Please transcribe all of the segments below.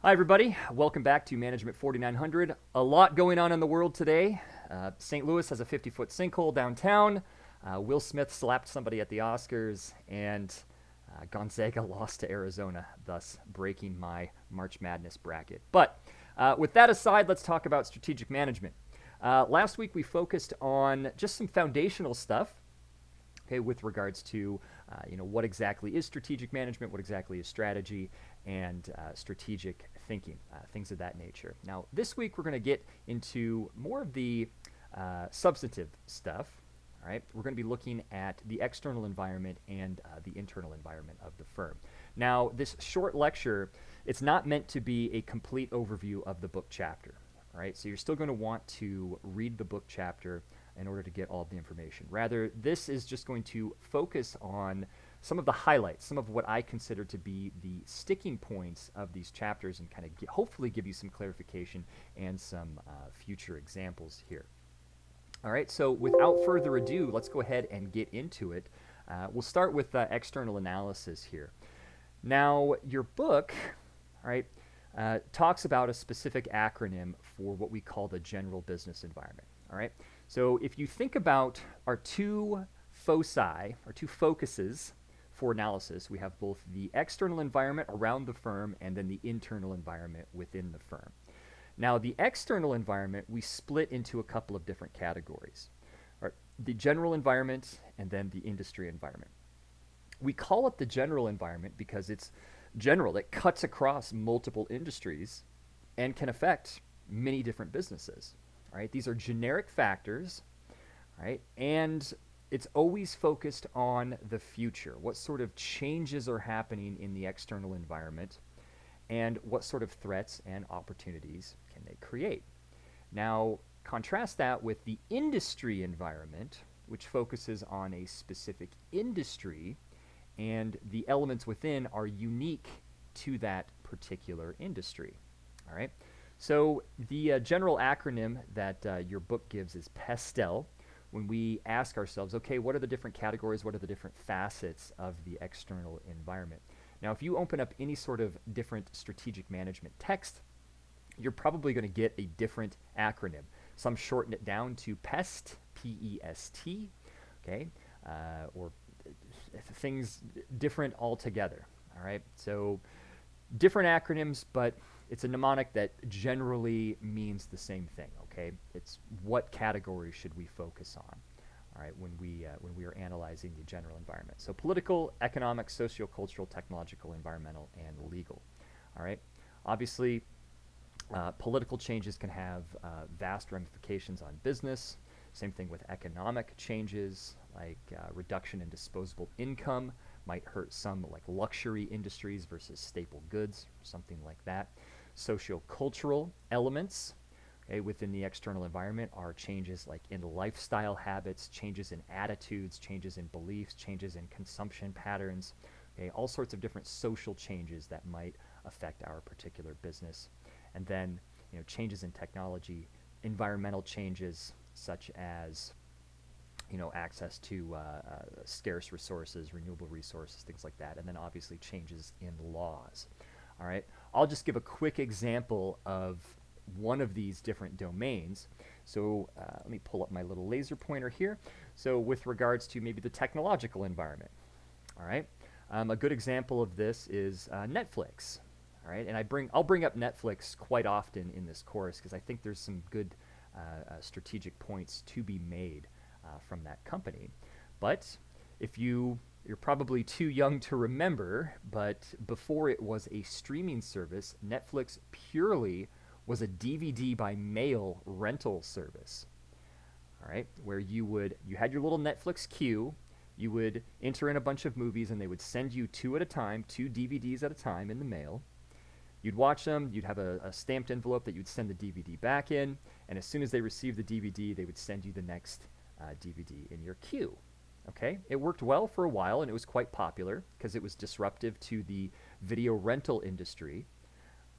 Hi, everybody. Welcome back to Management 4900. A lot going on in the world today. St. Louis has a 50-foot sinkhole downtown. Will Smith slapped somebody at the Oscars, and Gonzaga lost to Arizona, thus breaking my March Madness bracket. But with that aside, let's talk about strategic management. Last week, we focused on just some foundational stuff, okay, with regards to what exactly is strategic management, what exactly is strategy, and strategic thinking, things of that nature. Now, this week we're going to get into more of the substantive stuff. All right, we're going to be looking at the external environment and the internal environment of the firm. Now, this short lecture, it's not meant to be a complete overview of the book chapter. All right, so you're still going to want to read the book chapter in order to get all of the information. Rather, this is just going to focus on some of the highlights, some of what I consider to be the sticking points of these chapters, and kind of hopefully give you some clarification and some future examples here. All right, so without further ado, let's go ahead and get into it. We'll start with external analysis here. Now, your book, all right, talks about a specific acronym for what we call the general business environment. All right, so if you think about our two foci, our two focuses for analysis, we have both the external environment around the firm and then the internal environment within the firm. Now, the external environment we split into a couple of different categories. All right, the general environment and then the industry environment. We call it the general environment because it's general. It cuts across multiple industries and can affect many different businesses. All right, these are generic factors, right? And it's always focused on the future. What sort of changes are happening in the external environment, and what sort of threats and opportunities can they create? Now, contrast that with the industry environment, which focuses on a specific industry, and the elements within are unique to that particular industry. All right. So the general acronym that your book gives is PESTEL. When we ask ourselves, okay, what are the different categories, what are the different facets of the external environment? Now, if you open up any sort of different strategic management text, you're probably going to get a different acronym. Some shorten it down to PEST, P-E-S-T, okay, or things different altogether. All right, so different acronyms, but it's a mnemonic that generally means the same thing. Okay, it's what category should we focus on? All right, when we are analyzing the general environment. So political, economic, sociocultural, technological, environmental, and legal. All right, obviously, political changes can have vast ramifications on business. Same thing with economic changes, like reduction in disposable income might hurt some like luxury industries versus staple goods, something like that. Sociocultural elements, okay, within the external environment are changes like in lifestyle habits, changes in attitudes, changes in beliefs, changes in consumption patterns, okay, all sorts of different social changes that might affect our particular business. And then, changes in technology, environmental changes such as access to scarce resources, renewable resources, things like that, and then obviously changes in laws. All right, I'll just give a quick example of one of these different domains. So let me pull up my little laser pointer here. So with regards to maybe the technological environment, all right, a good example of this is Netflix. All right, and I'll bring up Netflix quite often in this course because I think there's some good strategic points to be made from that company. But if you're probably too young to remember, but before it was a streaming service, Netflix purely was a DVD by mail rental service. All right, where you had your little Netflix queue, you would enter in a bunch of movies, and they would send you two at a time, two DVDs at a time in the mail. You'd watch them, you'd have a stamped envelope that you'd send the DVD back in, and as soon as they received the DVD, they would send you the next DVD in your queue. Okay, it worked well for a while, and it was quite popular because it was disruptive to the video rental industry,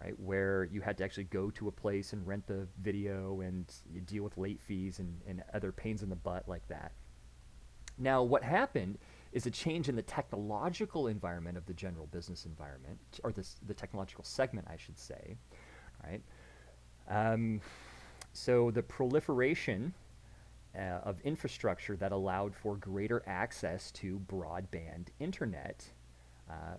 right, where you had to actually go to a place and rent the video, and you deal with late fees and other pains in the butt like that. Now, what happened is a change in the technological environment of the general business environment, or the technological segment, I should say, right? Um, so the proliferation of infrastructure that allowed for greater access to broadband internet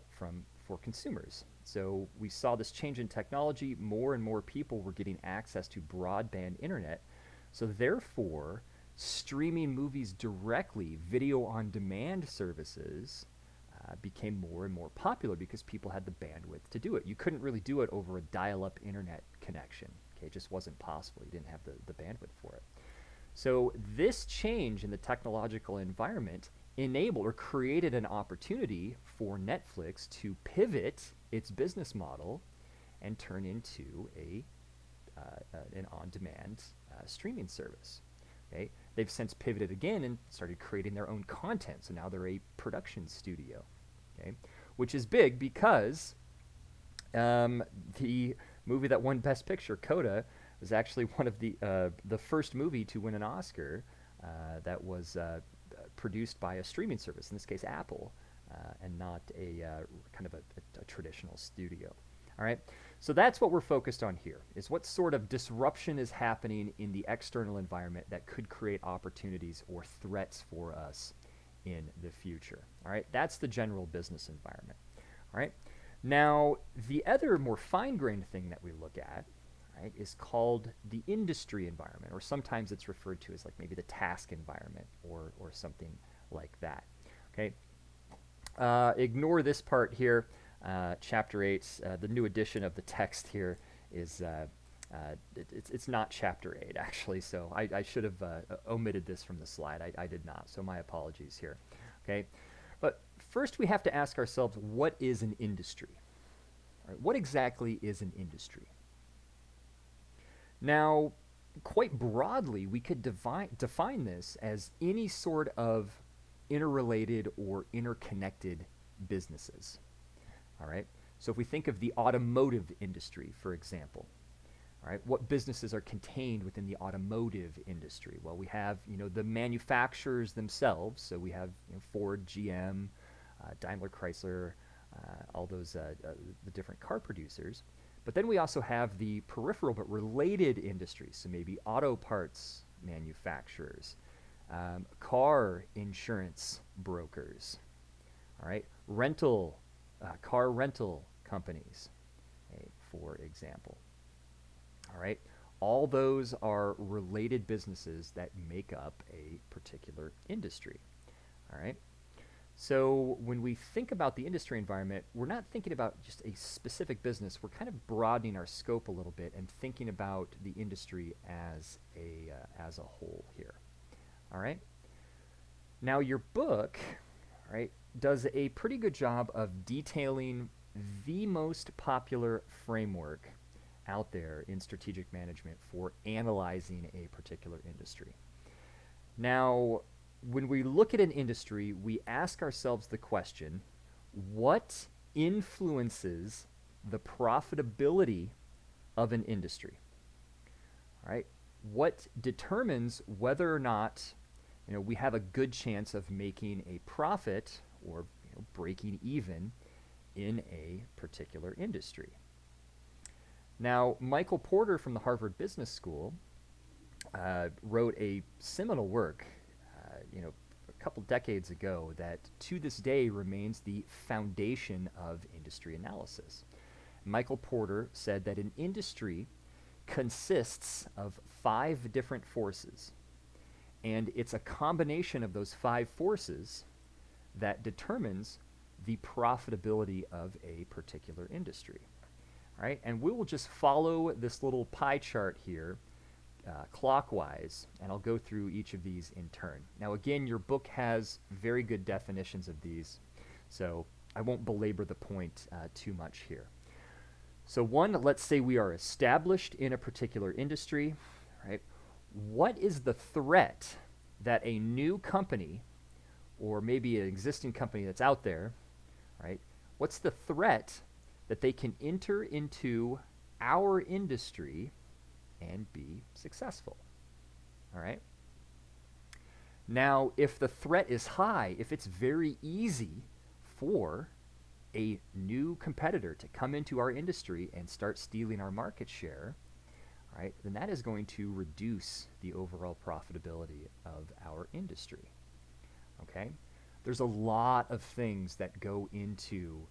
for consumers. So we saw this change in technology. More and more people were getting access to broadband internet. So therefore, streaming movies directly, video on demand services, became more and more popular because people had the bandwidth to do it. You couldn't really do it over a dial-up internet connection. Okay, it just wasn't possible. You didn't have the bandwidth for it. So this change in the technological environment enabled or created an opportunity for Netflix to pivot its business model and turn into an on-demand streaming service. Okay? They've since pivoted again and started creating their own content. So now they're a production studio, okay? Which is big because the movie that won Best Picture, Coda, was actually one of the first movie to win an Oscar that was produced by a streaming service, in this case Apple, and not a kind of a traditional studio. All right, so that's what we're focused on here, is what sort of disruption is happening in the external environment that could create opportunities or threats for us in the future. All right, that's the general business environment. All right, now the other more fine-grained thing that we look at, right, is called the industry environment, or sometimes it's referred to as like maybe the task environment or something like that. Okay, ignore this part here. Chapter 8, the new edition of the text here is, it's not Chapter 8, actually, so I should have omitted this from the slide. I did not, so my apologies here. Okay, but first we have to ask ourselves, what is an industry? All right, what exactly is an industry? Now, quite broadly, we could define this as any sort of interrelated or interconnected businesses. All right. So if we think of the automotive industry, for example, all right, what businesses are contained within the automotive industry? Well, we have, the manufacturers themselves. So we have Ford, GM, Daimler, Chrysler, all those the different car producers. But then we also have the peripheral but related industries. So maybe auto parts manufacturers, car insurance brokers, all right, car rental companies, okay, for example. All right, all those are related businesses that make up a particular industry. All right, so when we think about the industry environment, we're not thinking about just a specific business. We're kind of broadening our scope a little bit and thinking about the industry as a whole here. All right. Now your book, right, does a pretty good job of detailing the most popular framework out there in strategic management for analyzing a particular industry. Now, when we look at an industry, we ask ourselves the question, what influences the profitability of an industry? All right? What determines whether or not we have a good chance of making a profit or breaking even in a particular industry? Now, Michael Porter from the Harvard Business School wrote a seminal work, a couple decades ago that to this day remains the foundation of industry analysis. Michael Porter said that an industry consists of 5 different forces, and it's a combination of those 5 forces that determines the profitability of a particular industry. All right, and we will just follow this little pie chart here clockwise, and I'll go through each of these in turn. Now again, your book has very good definitions of these, so I won't belabor the point too much here. So 1, let's say we are established in a particular industry, right? What is the threat that a new company, or maybe an existing company that's out there, right? What's the threat that they can enter into our industry and be successful? All right. Now, if the threat is high, if it's very easy for a new competitor to come into our industry and start stealing our market share, right, then that is going to reduce the overall profitability of our industry. Okay? There's a lot of things that go into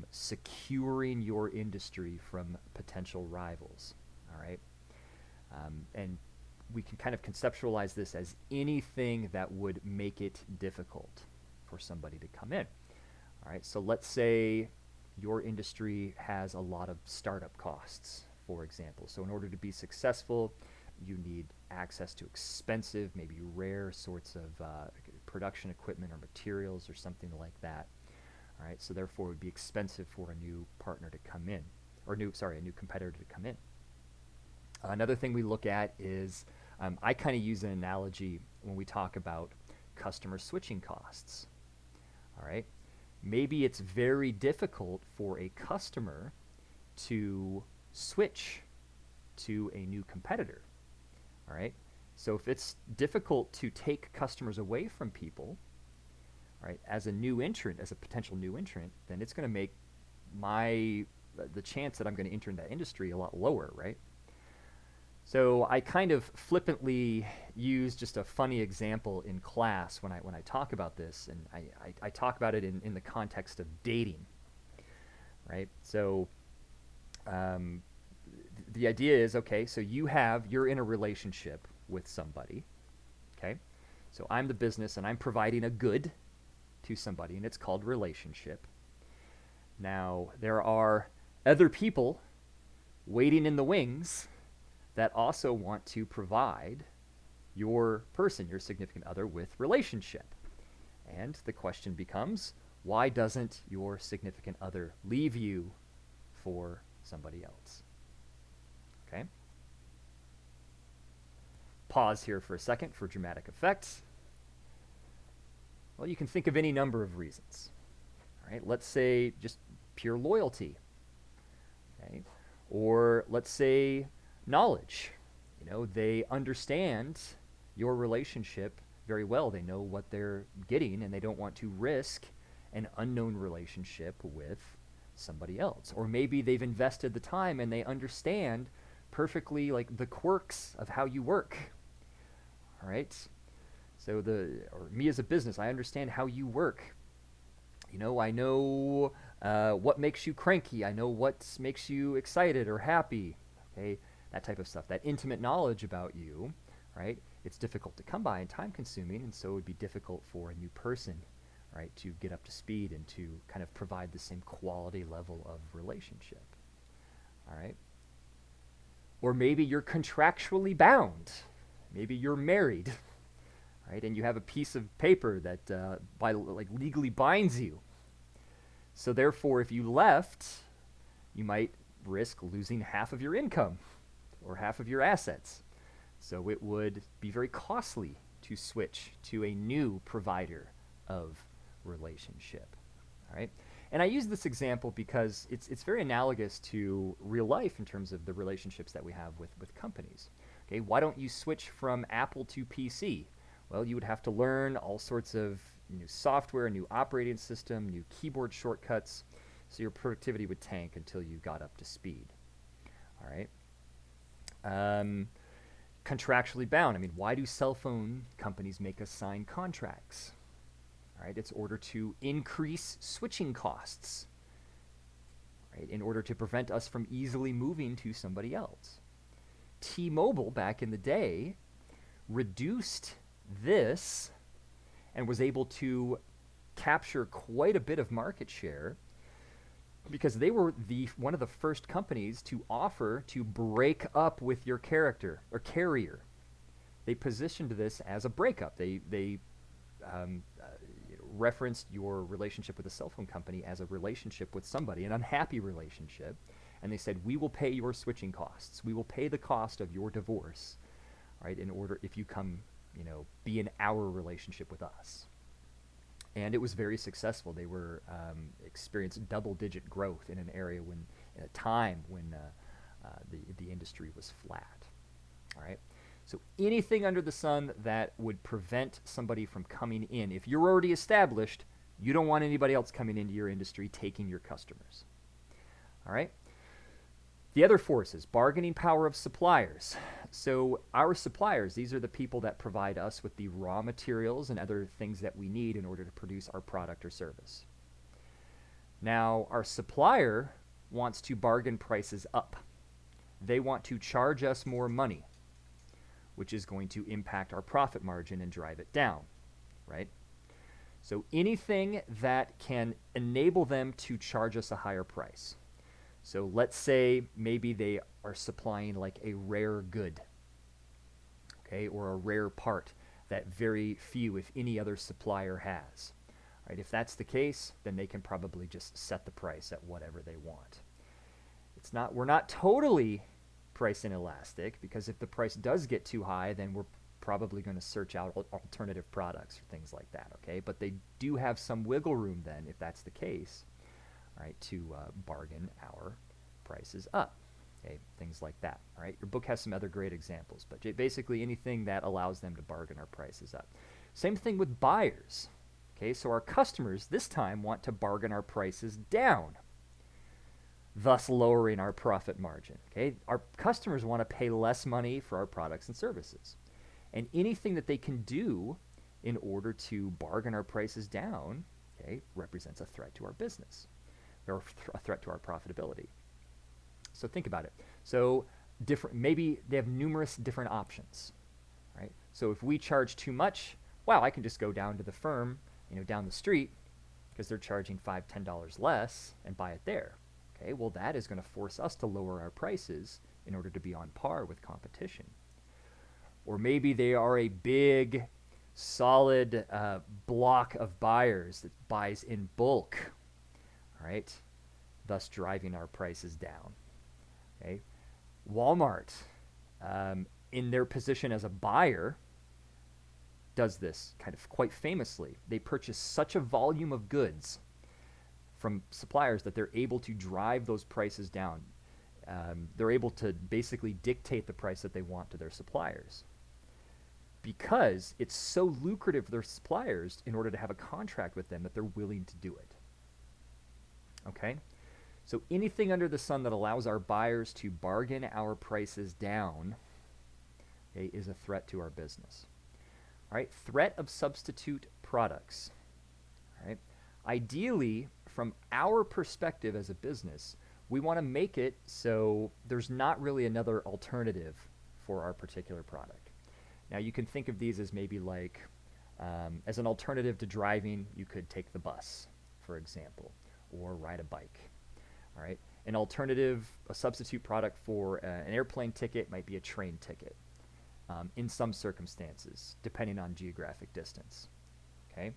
securing your industry from potential rivals. All right? And we can kind of conceptualize this as anything that would make it difficult for somebody to come in. All right, so let's say your industry has a lot of startup costs, for example. So in order to be successful, you need access to expensive, maybe rare sorts of production equipment or materials or something like that. All right, so therefore it would be expensive for a new partner to come in, or a new competitor to come in. Another thing we look at is, I kind of use an analogy when we talk about customer switching costs. All right, maybe it's very difficult for a customer to switch to a new competitor. All right, so if it's difficult to take customers away from people, right, as a new entrant, as a potential new entrant, then it's going to make the chance that I'm going to enter in that industry a lot lower, right? So I kind of flippantly use just a funny example in class when I talk about this, and I talk about it in the context of dating, right? So the idea is, okay, so you're in a relationship with somebody, okay? So I'm the business and I'm providing a good to somebody, and it's called relationship. Now, there are other people waiting in the wings that also want to provide your person, your significant other, with relationship. And the question becomes, why doesn't your significant other leave you for somebody else? Okay? Pause here for a second for dramatic effect. Well, you can think of any number of reasons. All right, let's say just pure loyalty. Okay? Or let's say knowledge. You know, they understand your relationship very well. They know what they're getting, and they don't want to risk an unknown relationship with somebody else. Or maybe they've invested the time and they understand perfectly like the quirks of how you work. All right? So me as a business, I understand how you work. You know, I know what makes you cranky. I know what makes you excited or happy. Okay? That type of stuff, that intimate knowledge about you, right? It's difficult to come by and time consuming, and so it would be difficult for a new person, right, to get up to speed and to kind of provide the same quality level of relationship. All right? Or maybe you're contractually bound. Maybe you're married, right? And you have a piece of paper that legally binds you. So therefore, if you left, you might risk losing half of your income or half of your assets. So it would be very costly to switch to a new provider of relationship. All right? And I use this example because it's very analogous to real life in terms of the relationships that we have with companies. Okay, why don't you switch from Apple to PC? Well, you would have to learn all sorts of new software, new operating system, new keyboard shortcuts, so your productivity would tank until you got up to speed. All right? Contractually bound. I mean, why do cell phone companies make us sign contracts? All right, it's in order to increase switching costs, right, in order to prevent us from easily moving to somebody else. T-Mobile back in the day reduced this and was able to capture quite a bit of market share because they were one of the first companies to offer to break up with your carrier. They positioned this as a breakup. They referenced your relationship with a cell phone company as a relationship with somebody, an unhappy relationship, and they said, we will pay your switching costs. We will pay the cost of your divorce, right, in order if you come, be in our relationship with us. And it was very successful. They were experienced double-digit growth in an area in a time when the industry was flat. All right. So anything under the sun that would prevent somebody from coming in. If you're already established, you don't want anybody else coming into your industry taking your customers. All right? The other forces, bargaining power of suppliers. So our suppliers, these are the people that provide us with the raw materials and other things that we need in order to produce our product or service. Now, our supplier wants to bargain prices up. They want to charge us more money, which is going to impact our profit margin and drive it down, right? So anything that can enable them to charge us a higher price. So let's say maybe they are supplying like a rare good, okay, or a rare part that very few, if any other supplier has. Right? If that's the case, then they can probably just set the price at whatever they want. We're not totally price inelastic, because if the price does get too high, then we're probably going to search out alternative products or things like that, okay? But they do have some wiggle room then, if that's the case, right, to bargain our prices up, okay? Things like that, all right? Your book has some other great examples, but basically anything that allows them to bargain our prices up. Same thing with buyers, okay? So our customers this time want to bargain our prices down, thus lowering our profit margin, okay? Our customers want to pay less money for our products and services. And anything that they can do in order to bargain our prices down, okay, represents a threat to our business, or a threat to our profitability. So think about it. So maybe they have numerous different options, right? So if we charge too much, wow, I can just go down to the firm, down the street, because they're charging $5, $10 less, and buy it there. Okay, well, that is going to force us to lower our prices in order to be on par with competition. Or maybe they are a big, solid block of buyers that buys in bulk, right? Thus driving our prices down. Okay, Walmart, in their position as a buyer, does this kind of quite famously. They purchase such a volume of goods from suppliers that they're able to drive those prices down. They're able to basically dictate the price that they want to their suppliers, because it's so lucrative for their suppliers in order to have a contract with them that they're willing to do it. Okay? So anything under the sun that allows our buyers to bargain our prices down, okay, is a threat to our business. All right? Threat of substitute products. All right? Ideally, from our perspective as a business, we want to make it so there's not really another alternative for our particular product. Now, you can think of these as maybe like, as an alternative to driving, you could take the bus, for example, or ride a bike. All right? An alternative, a substitute product for an airplane ticket might be a train ticket, in some circumstances, depending on geographic distance. Okay?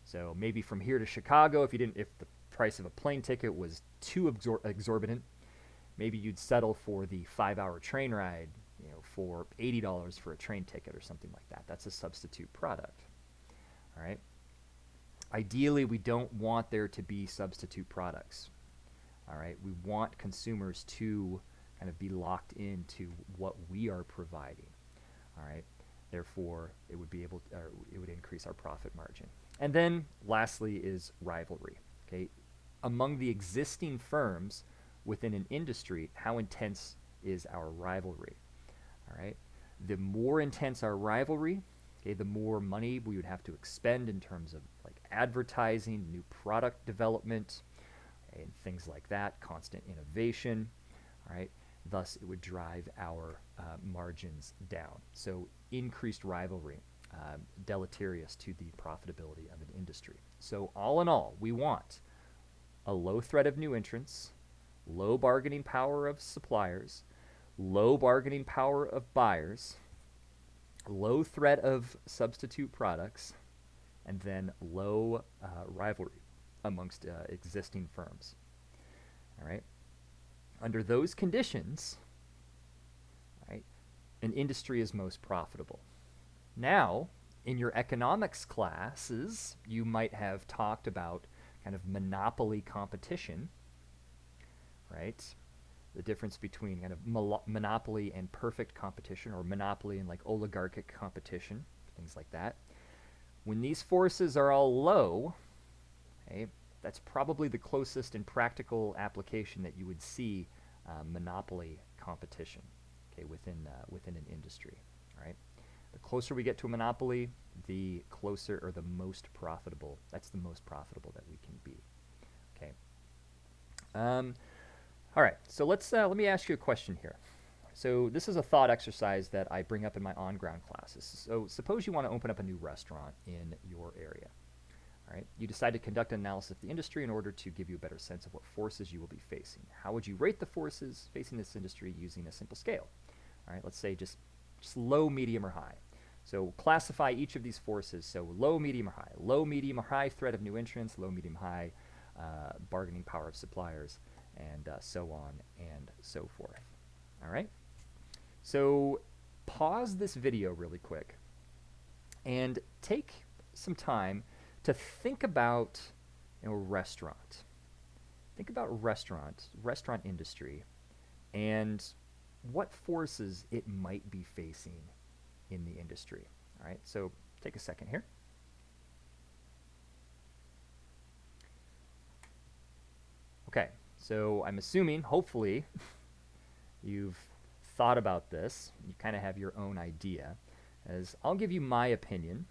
So maybe from here to Chicago, if the price of a plane ticket was too exorbitant, maybe you'd settle for the 5-hour train ride, for $80 for a train ticket or something like that. That's a substitute product. All right. Ideally, we don't want there to be substitute products. All right. We want consumers to kind of be locked into what we are providing. All right. Therefore, it would increase our profit margin. And then lastly is rivalry. Okay. Among the existing firms within an industry, how intense is our rivalry? All right. The more intense our rivalry, okay, the more money we would have to expend in terms of like advertising, new product development, and things like that, constant innovation. All right. Thus, it would drive our margins down. So increased rivalry, deleterious to the profitability of an industry. So all in all, we want a low threat of new entrants, low bargaining power of suppliers, low bargaining power of buyers, low threat of substitute products, and then low rivalry amongst existing firms. All right. Under those conditions, right, an industry is most profitable. Now, in your economics classes, you might have talked about kind of monopoly competition, right? the difference between kind of monopoly and perfect competition, or monopoly and like oligarchic competition, things like that. When these forces are all low, okay, that's probably the closest in practical application that you would see monopoly competition, okay, within an industry, right? The closer we get to a monopoly, the closer or the most profitable. That's the most profitable that we can be. Okay. All right. So let me ask you a question here. So this is a thought exercise that I bring up in my on-ground classes. So suppose you want to open up a new restaurant in your area. All right. You decide to conduct an analysis of the industry in order to give you a better sense of what forces you will be facing. How would you rate the forces facing this industry using a simple scale? All right. Let's say just low, medium, or high. So classify each of these forces. So low, medium, or high. Low, medium, or high threat of new entrants. Low, medium, high bargaining power of suppliers, and so on and so forth. All right. So pause this video really quick and take some time to think about restaurant. Think about restaurant industry, and what forces it might be facing in the industry. All right, so take a second here. Okay, so I'm assuming, hopefully, you've thought about this. You kind of have your own idea, as I'll give you my opinion,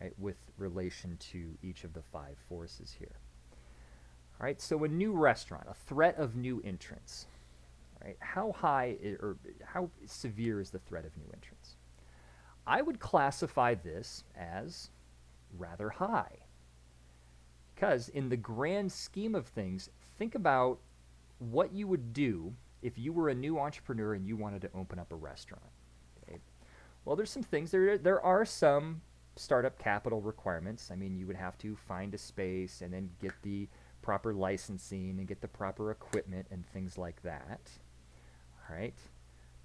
right, with relation to each of the 5 forces here. All right, so a new restaurant, a threat of new entrants. Right, how high or how severe is the threat of new entrants? I would classify this as rather high, because in the grand scheme of things, think about what you would do if you were a new entrepreneur and you wanted to open up a restaurant. Okay? Well, there's some things. There are some startup capital requirements. I mean, you would have to find a space and then get the proper licensing and get the proper equipment and things like that. All right.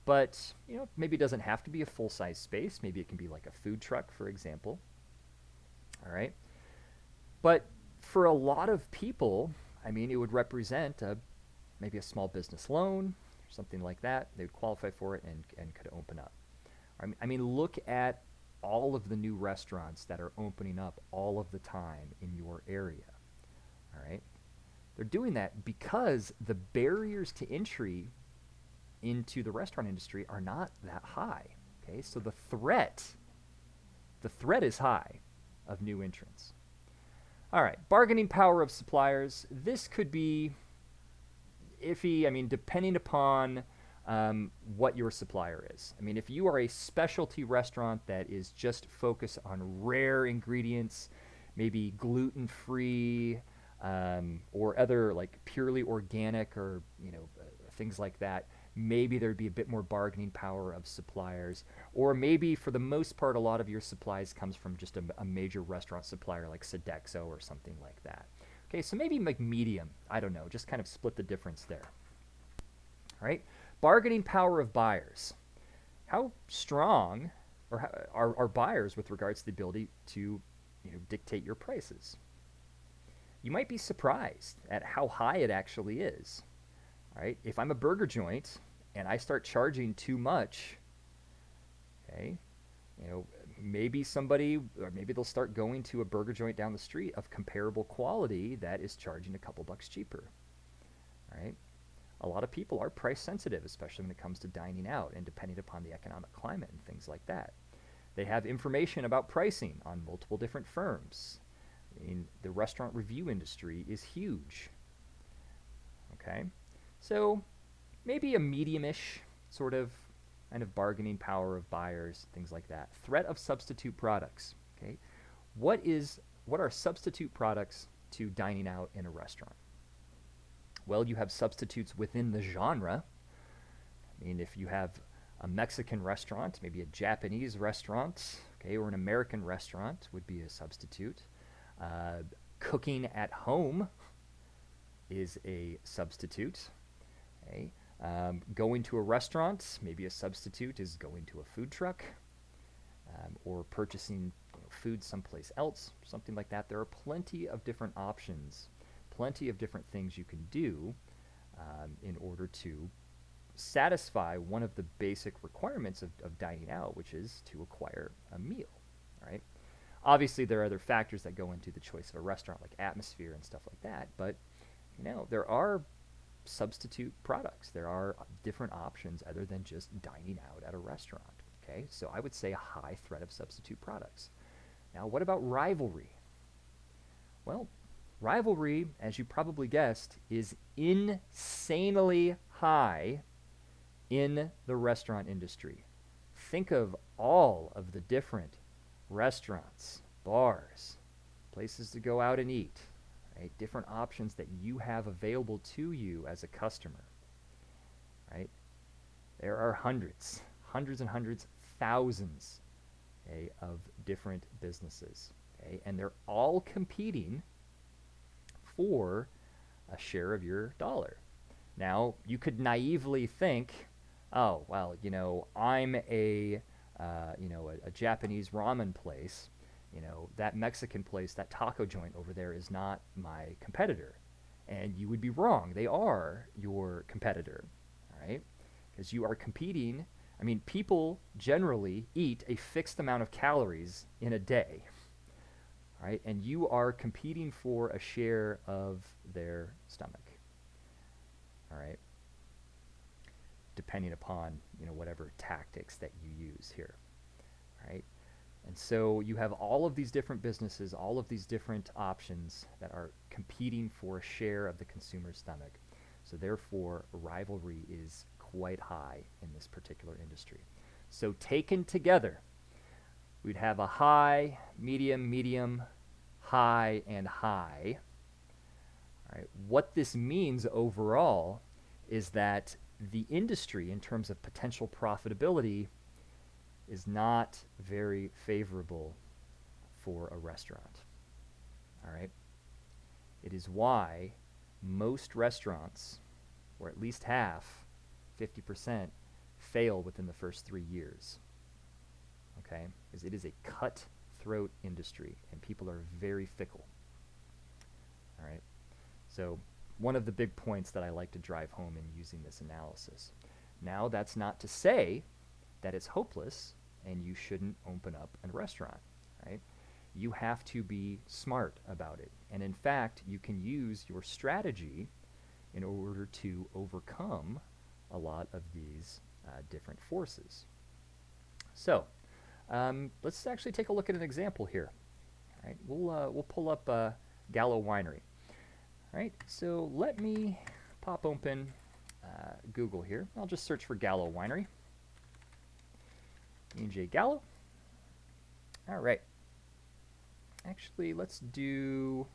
But, maybe it doesn't have to be a full-size space. Maybe it can be like a food truck, for example. All right. But for a lot of people, I mean, it would represent maybe a small business loan or something like that. They would qualify for it and could open up. I mean, look at all of the new restaurants that are opening up all of the time in your area. All right. They're doing that because the barriers to entry into the restaurant industry are not that high. Okay, so the threat is high of new entrants. All right, bargaining power of suppliers. This could be iffy. I mean, depending upon what your supplier is. I mean, if you are a specialty restaurant that is just focused on rare ingredients, maybe gluten-free, or other like purely organic, or things like that, maybe there'd be a bit more bargaining power of suppliers. Or maybe for the most part, a lot of your supplies comes from just a major restaurant supplier like Sodexo or something like that. Okay, so maybe like medium, I don't know, just kind of split the difference there. All right, bargaining power of buyers. How strong are buyers with regards to the ability to dictate your prices? You might be surprised at how high it actually is. All right, if I'm a burger joint and I start charging too much, okay, maybe somebody, or maybe they'll start going to a burger joint down the street of comparable quality that is charging a couple bucks cheaper. All right, a lot of people are price sensitive, especially when it comes to dining out and depending upon the economic climate and things like that. They have information about pricing on multiple different firms. I mean, the restaurant review industry is huge. Okay, so maybe a medium-ish sort of kind of bargaining power of buyers, things like that. Threat of substitute products. Okay, what are substitute products to dining out in a restaurant? Well, you have substitutes within the genre. I mean, if you have a Mexican restaurant, maybe a Japanese restaurant, okay, or an American restaurant would be a substitute. Cooking at home is a substitute. Okay. Going to a restaurant, maybe a substitute is going to a food truck, or purchasing food someplace else, something like that. There are plenty of different options, plenty of different things you can do in order to satisfy one of the basic requirements of dining out, which is to acquire a meal, right? Obviously, there are other factors that go into the choice of a restaurant, like atmosphere and stuff like that, but there are substitute products. There are different options other than just dining out at a restaurant, okay? So I would say a high threat of substitute products. Now, what about rivalry? Well, rivalry, as you probably guessed, is insanely high in the restaurant industry. Think of all of the different restaurants, bars, places to go out and eat, right? Different options that you have available to you as a customer, right? There are hundreds and hundreds, thousands, okay, of different businesses, okay? And they're all competing for a share of your dollar. Now, you could naively think, oh, well, I'm a Japanese ramen place. That Mexican place, that taco joint over there is not my competitor. And you would be wrong. They are your competitor, all right? Because you are competing. I mean, people generally eat a fixed amount of calories in a day, right? And you are competing for a share of their stomach, all right? Depending upon, whatever tactics that you use here, right? And so you have all of these different businesses, all of these different options that are competing for a share of the consumer's stomach. So therefore, rivalry is quite high in this particular industry. So taken together, we'd have a high, medium, high, and high. All right. What this means overall is that the industry, in terms of potential profitability, is not very favorable for a restaurant. All right? It is why most restaurants, or at least half, 50%, fail within the first 3 years. Okay? Because it is a cutthroat industry, and people are very fickle. All right? So one of the big points that I like to drive home in using this analysis. Now, that's not to say that it's hopeless and you shouldn't open up a restaurant, right? You have to be smart about it. And in fact, you can use your strategy in order to overcome a lot of these different forces. So let's actually take a look at an example here. All right, we'll pull up Gallo Winery. All right, so let me pop open Google here. I'll just search for Gallo Winery. E.J. Gallo. All right. Actually, let's do...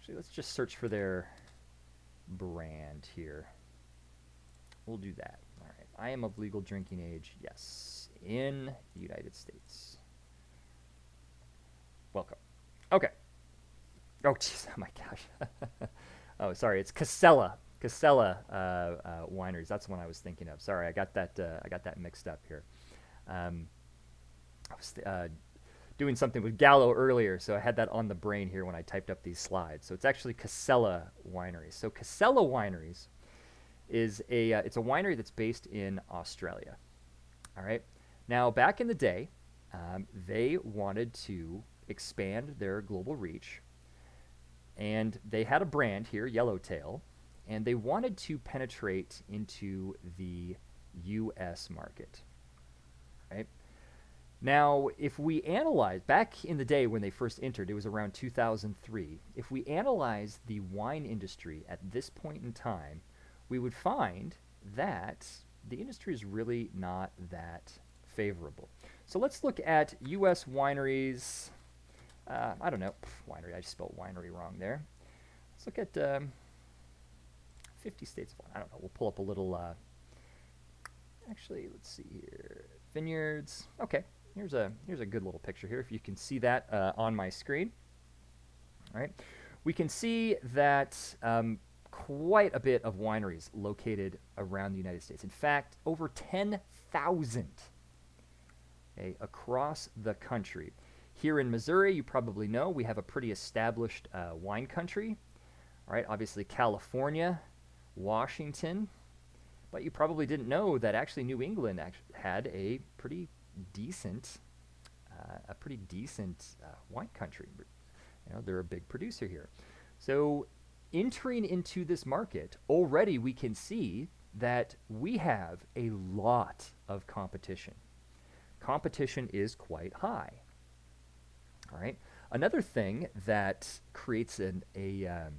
let's just search for their brand here. We'll do that. All right. I am of legal drinking age. Yes. In the United States. Welcome. Okay. Oh, jeez. Oh, my gosh. Oh, sorry. It's Casella Wineries. That's the one I was thinking of. Sorry, I got that mixed up here. I was doing something with Gallo earlier, so I had that on the brain here when I typed up these slides. So it's actually Casella Wineries. So Casella Wineries is it's a winery that's based in Australia. All right. Now, back in the day, they wanted to expand their global reach, and they had a brand here, Yellowtail, and they wanted to penetrate into the U.S. market, right? Now, if we analyze, back in the day when they first entered, it was around 2003, if we analyze the wine industry at this point in time, we would find that the industry is really not that favorable. So let's look at U.S. wineries. I don't know, winery, I just spelled winery wrong there. Let's look at 50 states of wine. I don't know, we'll pull up a little, actually, let's see here. Vineyards. Okay, here's a good little picture here, if you can see that on my screen. All right, we can see that quite a bit of wineries located around the United States. In fact, over 10,000 across the country. Here in Missouri, you probably know we have a pretty established wine country. All right, obviously California, Washington, but you probably didn't know that actually New England had a pretty decent, wine country. You know, they're a big producer here. So entering into this market, already we can see that we have a lot of competition. Competition is quite high. All right. Another thing that creates a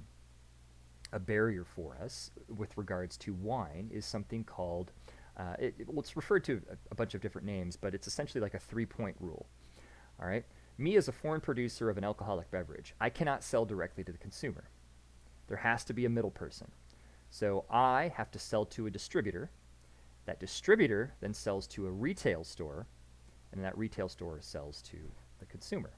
barrier for us with regards to wine is something called, well, it's referred to a bunch of different names, but it's essentially like a 3-point rule. All right. Me as a foreign producer of an alcoholic beverage, I cannot sell directly to the consumer. There has to be a middle person. So I have to sell to a distributor. That distributor then sells to a retail store, and that retail store sells to the consumer.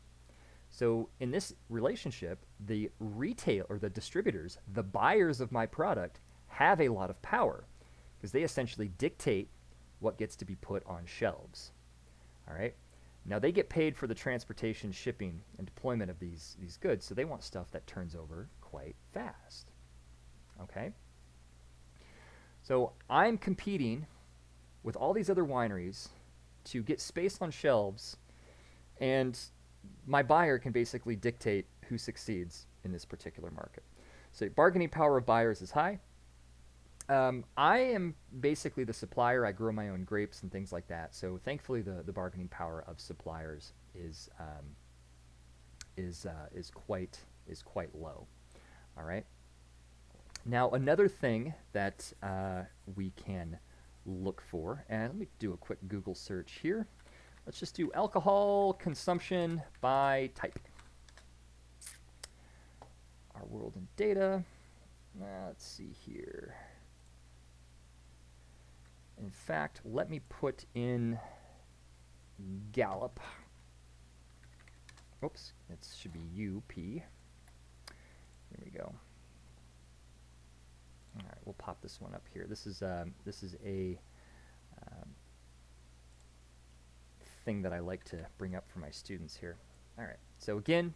So in this relationship, the retail or the distributors, the buyers of my product, have a lot of power because they essentially dictate what gets to be put on shelves. All right. Now they get paid for the transportation, shipping, and deployment of these goods, so they want stuff that turns over quite fast. Okay. So I'm competing with all these other wineries to get space on shelves, and my buyer can basically dictate who succeeds in this particular market. So bargaining power of buyers is high. I am basically the supplier. I grow my own grapes and things like that. So thankfully, the bargaining power of suppliers is quite low. All right. Now another thing that we can look for, and let me do a quick Google search here. Let's just do alcohol consumption by type. Our world in data. Let's see here. In fact, let me put in Gallup. Oops, it should be UP. Here we go. All right, we'll pop this one up here. This is a thing that I like to bring up for my students here. All right, so again,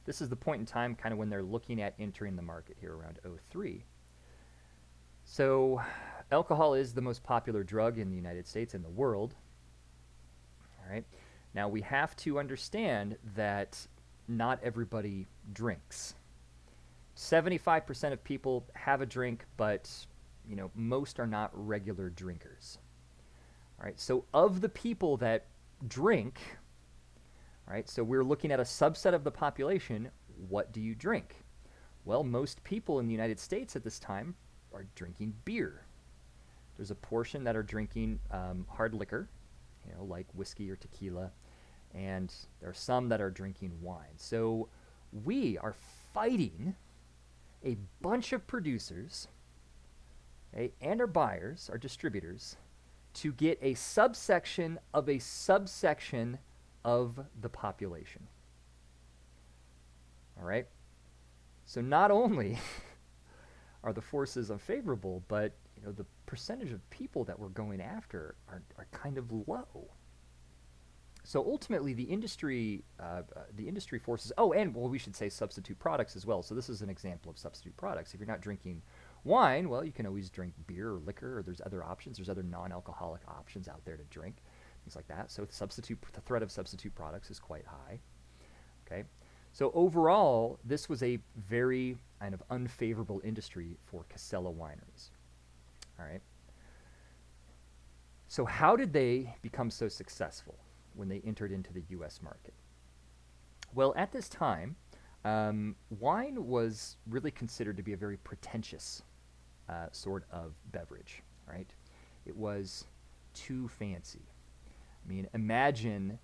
this is the point in time kind of when they're looking at entering the market here around 03. So alcohol is the most popular drug in the United States and the world. All right, now we have to understand that not everybody drinks. 75% of people have a drink, but most are not regular drinkers. All right, so of the people that drink, all right, so we're looking at a subset of the population. What do you drink? Well, most people in the United States at this time are drinking beer. There's a portion that are drinking hard liquor, like whiskey or tequila, and there are some that are drinking wine. So we are fighting a bunch of producers, okay, and our buyers, our distributors, to get a subsection of the population. All right? So not only are the forces unfavorable, but the percentage of people that we're going after are kind of low. So ultimately, the industry forces. Oh, and we should say substitute products as well. So this is an example of substitute products. If you're not drinking wine, well, you can always drink beer or liquor, or there's other options. There's other non-alcoholic options out there to drink, things like that. So the threat of substitute products is quite high. Okay, so overall, this was a very kind of unfavorable industry for Casella wineries. All right. So how did they become so successful when they entered into the U.S. market? Well, at this time, wine was really considered to be a very pretentious sort of beverage, right? It was too fancy. I mean, imagine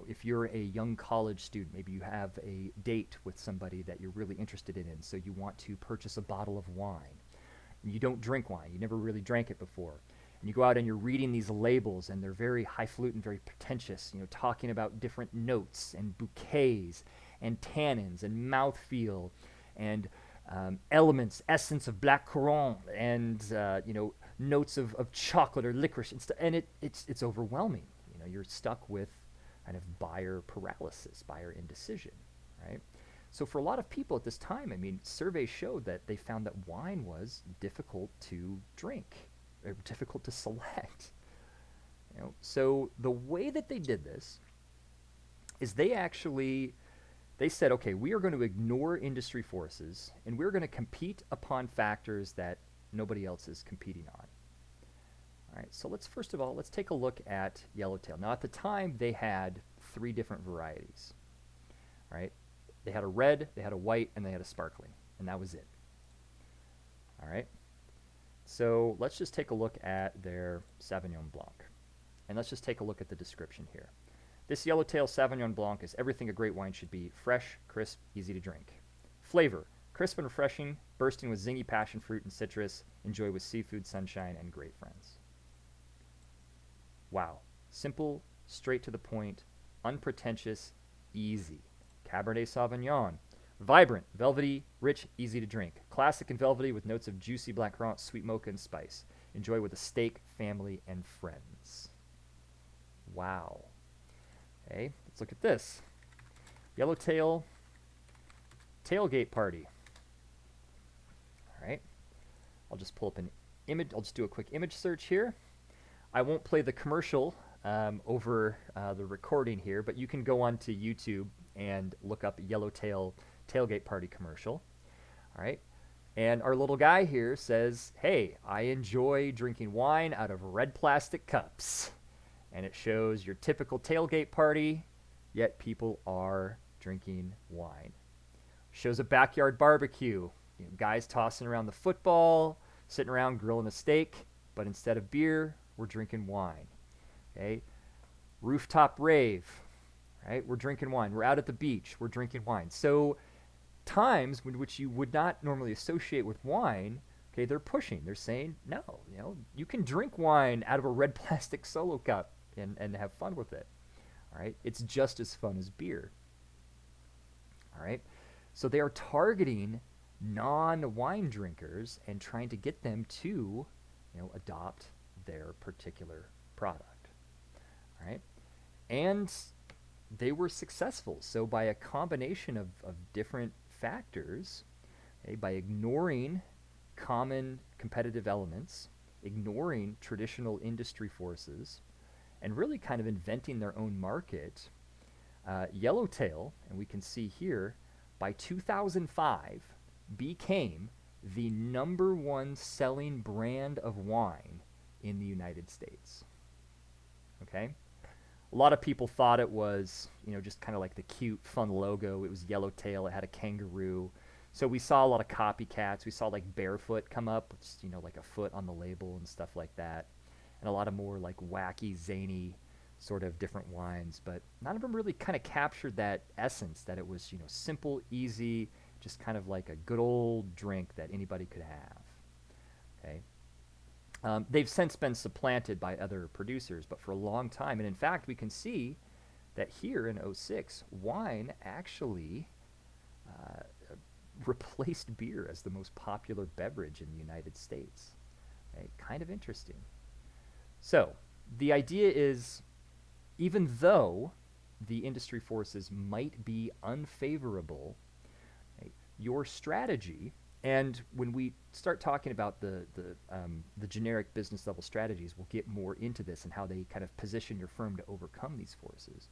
if you're a young college student, maybe you have a date with somebody that you're really interested in, so you want to purchase a bottle of wine. And you don't drink wine. You never really drank it before. And you go out and you're reading these labels, and they're very highfalutin, very pretentious, talking about different notes and bouquets and tannins and mouthfeel and elements, essence of black currant and, notes of chocolate or licorice. And it's overwhelming. You're stuck with kind of buyer paralysis, buyer indecision, right? So for a lot of people at this time, I mean, surveys showed that they found that wine was difficult to drink, or difficult to select. So the way that they did this is they said, okay, we are going to ignore industry forces and we're going to compete upon factors that nobody else is competing on. All right, so first of all, let's take a look at Yellowtail. Now, at the time, they had 3 different varieties. All right, they had a red, they had a white, and they had a sparkling, and that was it. All right, so let's just take a look at their Sauvignon Blanc, and let's just take a look at the description here. This Yellowtail Sauvignon Blanc is everything a great wine should be: fresh, crisp, easy to drink. Flavor: crisp and refreshing, bursting with zingy passion fruit and citrus, enjoy with seafood, sunshine, and great friends. Wow. Simple, straight to the point, unpretentious, easy. Cabernet Sauvignon. Vibrant, velvety, rich, easy to drink. Classic and velvety with notes of juicy blanccurrant, sweet mocha, and spice. Enjoy with a steak, family, and friends. Wow. Okay, let's look at this. Yellowtail Tailgate Party. All right. I'll just pull up an image. I'll just do a quick image search here. I won't play the commercial over the recording here, but you can go onto YouTube and look up Yellowtail Tailgate Party commercial. All right. And our little guy here says, hey, I enjoy drinking wine out of red plastic cups. And it shows your typical tailgate party, yet people are drinking wine. Shows a backyard barbecue. Guys tossing around the football, sitting around grilling a steak, but instead of beer, we're drinking wine. Okay? Rooftop rave, right? We're drinking wine. We're out at the beach. We're drinking wine. So times in which you would not normally associate with wine, okay, they're pushing. They're saying, no, you can drink wine out of a red plastic solo cup and have fun with it. All right? It's just as fun as beer. All right? So they are targeting non-wine drinkers and trying to get them to, adopt their particular product. All right? And they were successful. So by a combination of different factors, okay, by ignoring common competitive elements, ignoring traditional industry forces, and really kind of inventing their own market, Yellowtail, and we can see here, by 2005, became the #1 selling brand of wine in the United States. Okay? A lot of people thought it was, just kind of like the cute, fun logo. It was Yellowtail. It had a kangaroo. So we saw a lot of copycats. We saw like Barefoot come up, just, like a foot on the label and stuff like that. And a lot of more like wacky, zany sort of different wines. But none of them really kind of captured that essence that it was, simple, easy, just kind of like a good old drink that anybody could have. Okay? They've since been supplanted by other producers, but for a long time, and in fact, we can see that here in 2006, wine actually replaced beer as the most popular beverage in the United States. Okay? Kind of interesting. So, the idea is, even though the industry forces might be unfavorable, okay, your strategy. And when we start talking about the generic business level strategies, we'll get more into this and how they kind of position your firm to overcome these forces.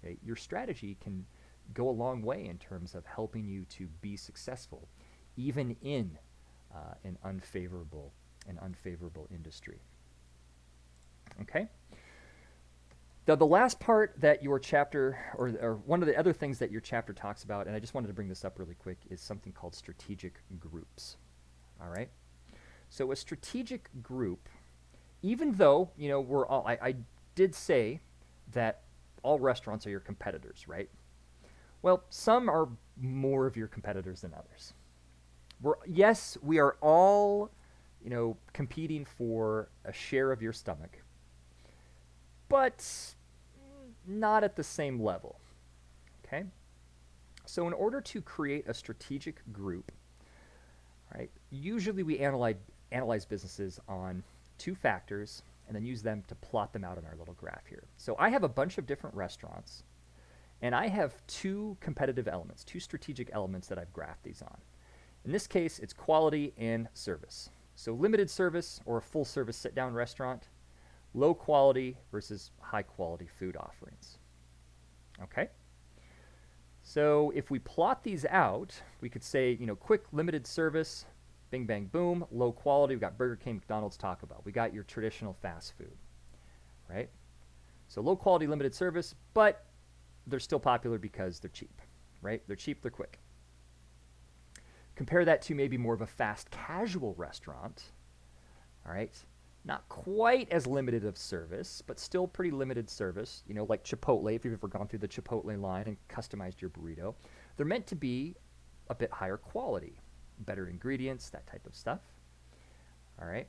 Okay? Your strategy can go a long way in terms of helping you to be successful, even in an unfavorable industry. Okay? The last part that your chapter, or one of the other things that your chapter talks about, and I just wanted to bring this up really quick, is something called strategic groups. All right? So a strategic group, even though, we're all, I did say that all restaurants are your competitors, right? Well, some are more of your competitors than others. Yes, we are all, competing for a share of your stomach, but not at the same level. Okay? So in order to create a strategic group, right, usually we analyze businesses on 2 factors, and then use them to plot them out on our little graph here. So I have a bunch of different restaurants, and I have two competitive elements, two strategic elements that I've graphed these on. In this case, it's quality and service. So limited service or a full service sit-down restaurant, low quality versus high quality food offerings. Okay? So if we plot these out, we could say, quick limited service, bing, bang, boom, low quality. We've got Burger King, McDonald's, Taco Bell. We got your traditional fast food, right? So low quality limited service, but they're still popular because they're cheap, right? They're cheap, they're quick. Compare that to maybe more of a fast casual restaurant, all right? Not quite as limited of service, but still pretty limited service, like Chipotle, if you've ever gone through the Chipotle line and customized your burrito. They're meant to be a bit higher quality, better ingredients, that type of stuff, all right?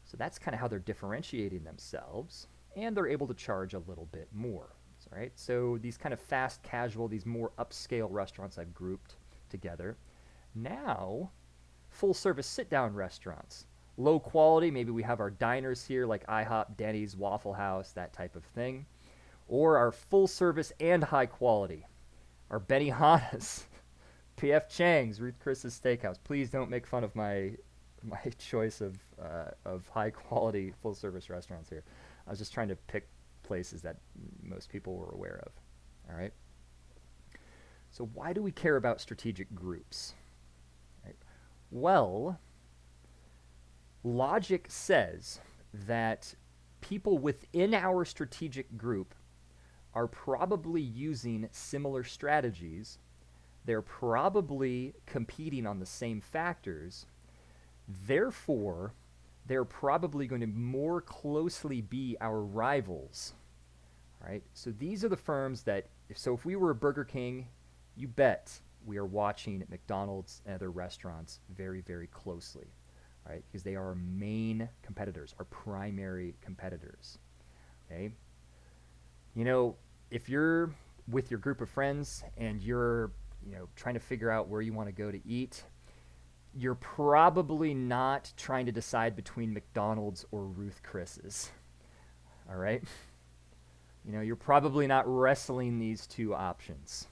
So that's kind of how they're differentiating themselves, and they're able to charge a little bit more, all right? So these kind of fast casual, these more upscale restaurants I've grouped together. Now, full-service sit-down restaurants. Low quality, maybe we have our diners here like IHOP, Denny's, Waffle House, that type of thing. Or our full-service and high quality. Our Benihana's, P.F. Chang's, Ruth Chris's Steakhouse. Please don't make fun of my choice of high-quality full-service restaurants here. I was just trying to pick places that most people were aware of. All right? So why do we care about strategic groups? Well, logic says that people within our strategic group are probably using similar strategies. They're probably competing on the same factors. Therefore, they're probably going to more closely be our rivals. All right? So these are the firms that, if we were a Burger King, you bet we are watching McDonald's and other restaurants very, very closely, right? Because they are our main competitors, our primary competitors, okay? If you're with your group of friends and you're, trying to figure out where you want to go to eat, you're probably not trying to decide between McDonald's or Ruth Chris's, all right? You're probably not wrestling these two options,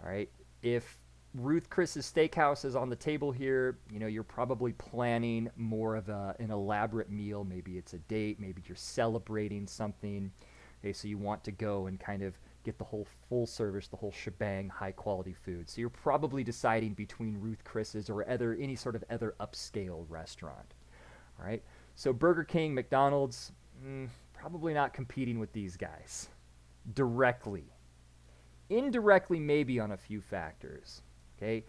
all right? If Ruth Chris's Steakhouse is on the table here, you're probably planning more of an elaborate meal. Maybe it's a date. Maybe you're celebrating something. Okay, so you want to go and kind of get the whole full service, the whole shebang, high quality food. So you're probably deciding between Ruth Chris's or any sort of other upscale restaurant. All right. So Burger King, McDonald's, probably not competing with these guys directly. Indirectly, maybe on a few factors, okay?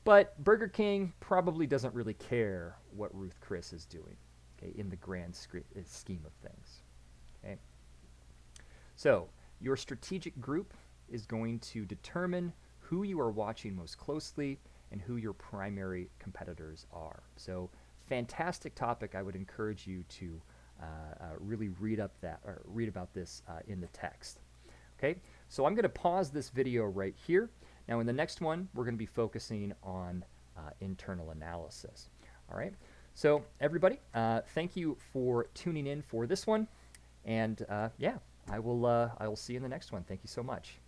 But Burger King probably doesn't really care what Ruth Chris is doing, okay, in the grand scheme of things, okay? So your strategic group is going to determine who you are watching most closely and who your primary competitors are. So fantastic topic. I would encourage you to really read about this in the text. Okay, so I'm going to pause this video right here. Now in the next one, we're going to be focusing on internal analysis. All right, so everybody, thank you for tuning in for this one. And yeah, I will see you in the next one. Thank you so much.